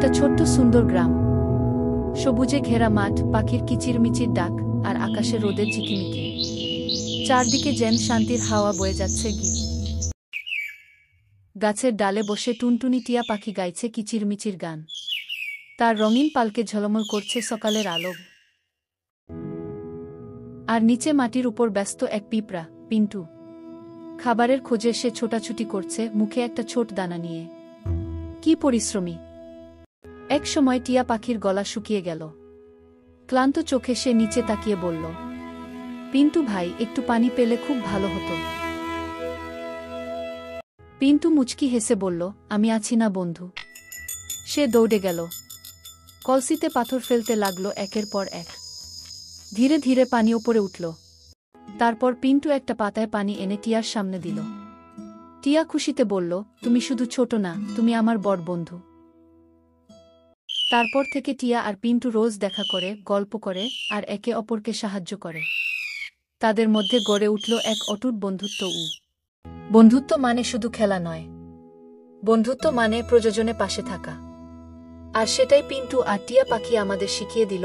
একটা ছোট্ট সুন্দর গ্রাম, সবুজে ঘেরা মাঠ, পাখির কিচিরমিচির ডাক আর আকাশে রোদের ঝিকিমিকি। চারদিকে যেন শান্তির হাওয়া বয়ে যাচ্ছে। গাছের ডালে বসে টুনটুনি টিয়া পাখি গাইছে কিচিরমিচির গান। তার রঙিন পালকে ঝলমল করছে সকালের আলো। আর নিচে মাটির উপর ব্যস্ত এক পিঁপড়া, পিন্টু। খাবারের খোঁজে সে ছোটাছুটি করছে, মুখে একটা ছোট দানা নিয়ে। কি পরিশ্রমী! এক সময় টিয়া পাখির গলা শুকিয়ে গেল। ক্লান্ত চোখে সে নিচে তাকিয়ে বলল, পিন্টু ভাই, একটু পানি পেলে খুব ভালো হতো। পিন্টু মুচকি হেসে বলল, আমি আছি না বন্ধু। সে দৌড়ে গেল, কলসিতে পাথর ফেলতে লাগলো একের পর এক। ধীরে ধীরে পানি ওপরে উঠল। তারপর পিন্টু একটা পাতায় পানি এনে টিয়ার সামনে দিল। টিয়া খুশিতে বলল, তুমি শুধু ছোট না, তুমি আমার বড় বন্ধু। তারপর থেকে টিয়া আর পিন্টু রোজ দেখা করে, গল্প করে আর একে অপরকে সাহায্য করে। তাদের মধ্যে গড়ে উঠল এক অটুট বন্ধুত্ব। বন্ধুত্ব মানে শুধু খেলা নয়, বন্ধুত্ব মানে প্রয়োজনে পাশে থাকা। আর সেটাই পিন্টু আর টিয়া পাখি আমাদের শিখিয়ে দিল।